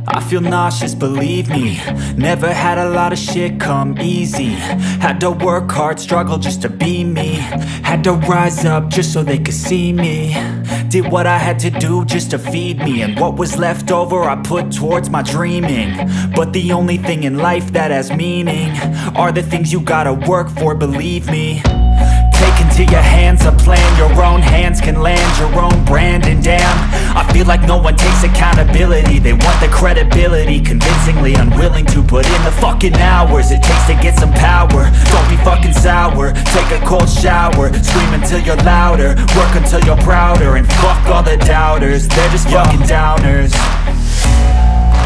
I feel nauseous, believe me. Never had a lot of shit come easy. Had to work hard, struggle just to be me. Had to rise up just so they could see me. Did what I had to do just to feed me. And what was left over I put towards my dreaming. But the only thing in life that has meaning are the things you gotta work for, believe me. Take into your hands a plan. Your own hands can land your own brand. And damn, I feel like no one takes accountability. They want the credibility, convincingly unwilling to put in the fucking hours it takes to get some power. Don't be fucking sour, take a cold shower. Scream until you're louder, work until you're prouder. And fuck all the doubters, they're just fucking downers.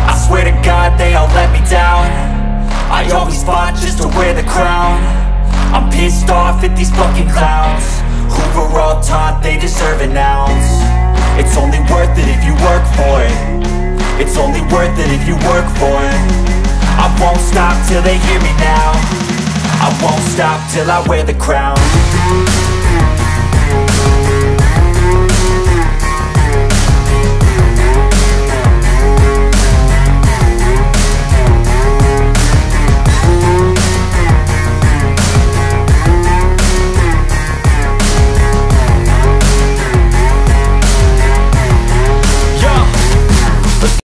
I swear to God they all let me down. I always fought just to wear the crown. I'm pissed off at these fucking clowns who were all taught they deserve an ounce. It's only worth it if you work for it. It's only worth it if you work for it. I won't stop till they hear me now. I won't stop till I wear the crown.